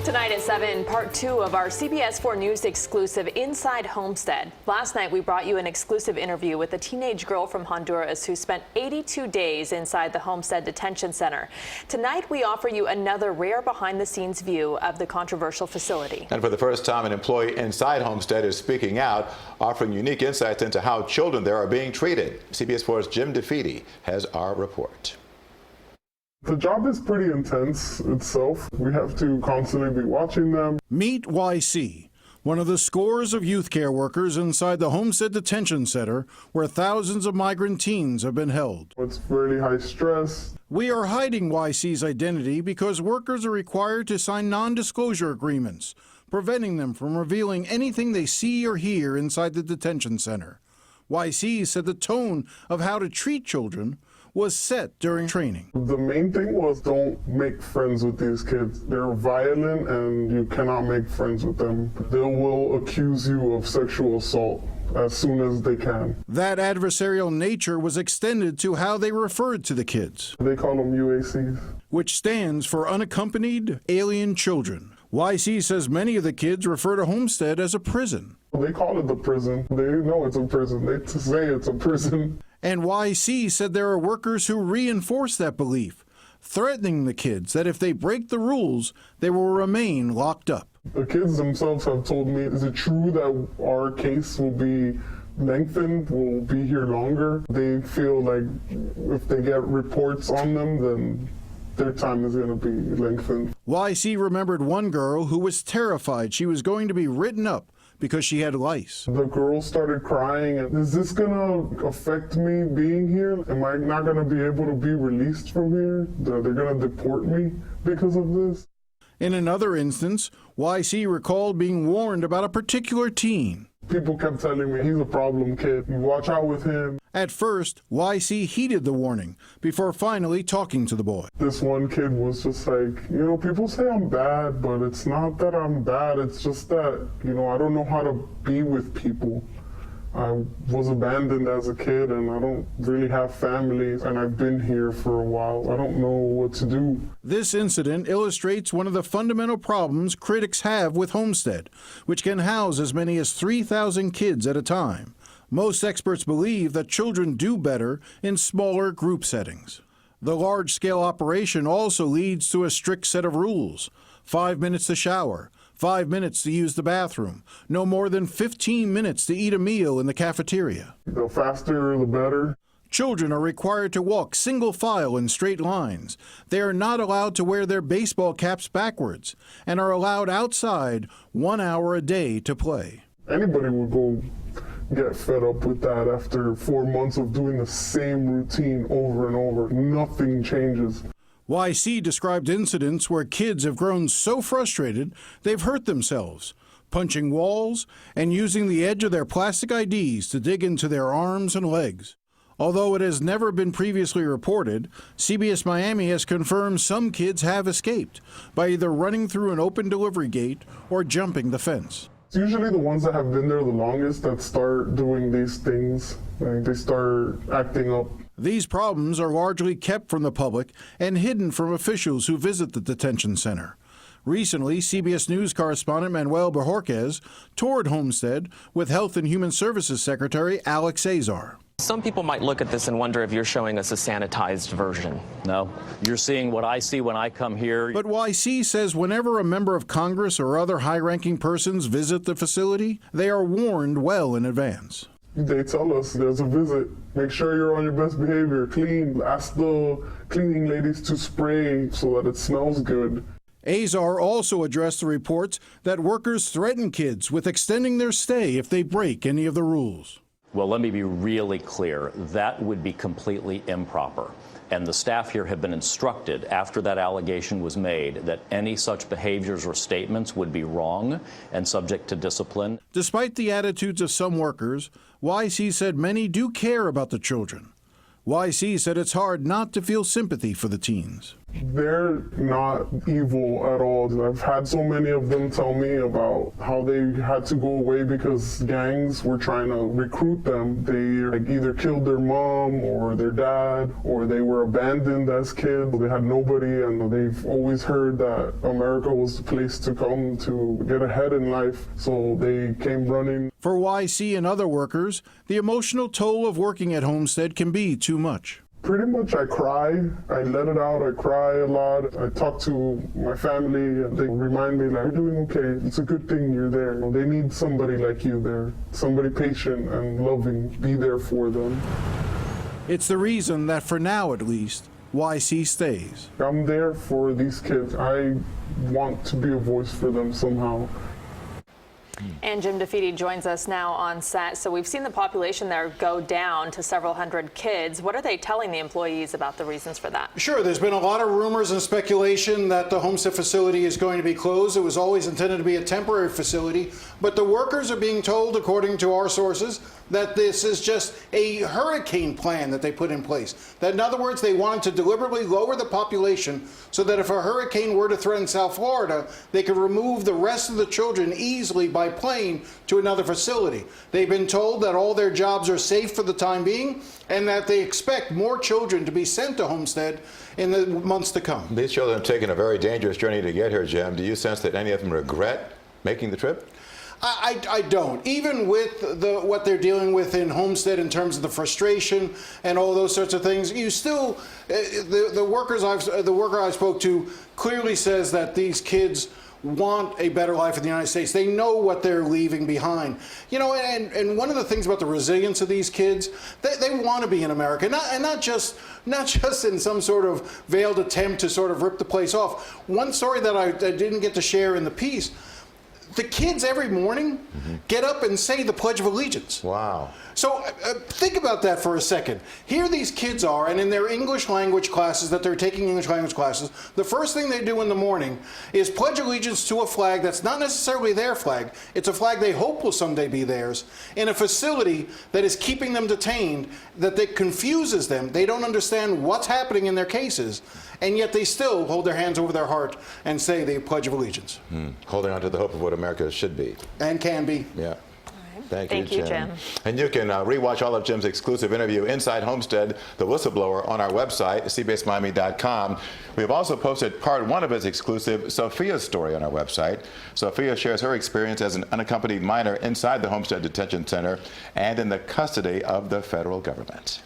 Tonight at 7, part 2 of our CBS 4 News exclusive Inside Homestead. Last night, we brought you an exclusive interview with a teenage girl from Honduras who spent 82 days inside the Homestead Detention Center. Tonight, we offer you another rare behind-the-scenes view of the controversial facility. And for the first time, an employee inside Homestead is speaking out, offering unique insights into how children there are being treated. CBS 4's Jim DeFeeti has our report. The job is pretty intense itself. We have to constantly be watching them. Meet YC, one of the scores of youth care workers inside the Homestead Detention Center, where thousands of migrant teens have been held. It's really high stress. We are hiding YC's identity because workers are required to sign non-disclosure agreements, preventing them from revealing anything they see or hear inside the detention center. YC said the tone of how to treat children was set during training. The main thing was don't make friends with these kids. They're violent and you cannot make friends with them. They will accuse you of sexual assault as soon as they can. That adversarial nature was extended to how they referred to the kids. They call them UACs, which stands for Unaccompanied Alien Children. YC says many of the kids refer to Homestead as a prison. They call it the prison. They know it's a prison. They say it's a prison. And YC said there are workers who reinforce that belief, threatening the kids that if they break the rules, they will remain locked up. The kids themselves have told me, is it true that our case will be lengthened, will be here longer? They feel like if they get reports on them, then their time is going to be lengthened. YC remembered one girl who was terrified she was going to be written up because she had lice. The girl started crying. Is this going to affect me being here? Am I not going to be able to be released from here? They're going to deport me because of this? In another instance, YC recalled being warned about a particular teen. People kept telling me, he's a problem kid. You watch out with him. At first, YC heeded the warning before finally talking to the boy. This one kid was just like, people say I'm bad, but it's not that I'm bad. It's just that, I don't know how to be with people. I was abandoned as a kid and I don't really have family and I've been here for a while. I don't know what to do. This incident illustrates one of the fundamental problems critics have with Homestead, which can house as many as 3,000 kids at a time. Most experts believe that children do better in smaller group settings. The large-scale operation also leads to a strict set of rules. 5 minutes to shower, 5 minutes to use the bathroom, no more than 15 minutes to eat a meal in the cafeteria. The faster, the better. Children are required to walk single file in straight lines. They are not allowed to wear their baseball caps backwards and are allowed outside 1 hour a day to play. Anybody would go get fed up with that after 4 months of doing the same routine over and over. Nothing changes. YC described incidents where kids have grown so frustrated they've hurt themselves, punching walls and using the edge of their plastic IDs to dig into their arms and legs. Although it has never been previously reported, CBS Miami has confirmed some kids have escaped by either running through an open delivery gate or jumping the fence. It's usually the ones that have been there the longest that start doing these things. They start acting up. These problems are largely kept from the public and hidden from officials who visit the detention center. Recently, CBS News correspondent Manuel Bojorquez toured Homestead with Health and Human Services Secretary Alex Azar. Some people might look at this and wonder if you're showing us a sanitized version. No, you're seeing what I see when I come here. But YC says whenever a member of Congress or other high-ranking persons visit the facility, they are warned well in advance. They tell us there's a visit. Make sure you're on your best behavior. Clean. Ask the cleaning ladies to spray so that it smells good. Azar also addressed the reports that workers threaten kids with extending their stay if they break any of the rules. Well, let me be really clear. That would be completely improper. And the staff here have been instructed after that allegation was made that any such behaviors or statements would be wrong and subject to discipline. Despite the attitudes of some workers, YC said many do care about the children. YC said it's hard not to feel sympathy for the teens. They're not evil at all. I've had so many of them tell me about how they had to go away because gangs were trying to recruit them. They either killed their mom or their dad, or they were abandoned as kids. They had nobody, and they've always heard that America was the place to come to get ahead in life, so they came running. For YC and other workers, the emotional toll of working at Homestead can be too much. Pretty much I cry, I let it out, I cry a lot. I talk to my family and they remind me like, you're doing okay, it's a good thing you're there. They need somebody like you there, somebody patient and loving, be there for them. It's the reason that for now at least, YC stays. I'm there for these kids. I want to be a voice for them somehow. And Jim DeFeeti joins us now on set. So we've seen the population there go down to several hundred kids. What are they telling the employees about the reasons for that? Sure, there's been a lot of rumors and speculation that the Homestead facility is going to be closed. It was always intended to be a temporary facility, but the workers are being told, according to our sources, that this is just a hurricane plan that they put in place. That in other words, they wanted to deliberately lower the population so that if a hurricane were to threaten South Florida, they could remove the rest of the children easily by plane to another facility. They've been told that all their jobs are safe for the time being and that they expect more children to be sent to Homestead in the months to come. These children have taken a very dangerous journey to get here, Jim. Do you sense that any of them regret making the trip? I don't. Even with what they're dealing with in Homestead in terms of the frustration and all those sorts of things, you still, the worker I spoke to clearly says that these kids want a better life in the United States. They know what they're leaving behind. You know, and one of the things about the resilience of these kids, they want to be in America, not just in some sort of veiled attempt to sort of rip the place off. One story that I didn't get to share in the piece, the kids every morning get up and say the Pledge of Allegiance. Wow. So think about that for a second. Here these kids are, and in their English language classes that they're taking English language classes, the first thing they do in the morning is pledge allegiance to a flag that's not necessarily their flag. It's a flag they hope will someday be theirs, in a facility that is keeping them detained, that confuses them. They don't understand what's happening in their cases, and yet they still hold their hands over their heart and say the Pledge of Allegiance. Holding on to the hope of what America should be. And can be. Yeah. Thank you, Jim. And you can rewatch all of Jim's exclusive interview, Inside Homestead, the Whistleblower, on our website, cbsmiami.com. We have also posted part 1 of his exclusive Sophia's story on our website. Sophia shares her experience as an unaccompanied minor inside the Homestead Detention Center and in the custody of the federal government.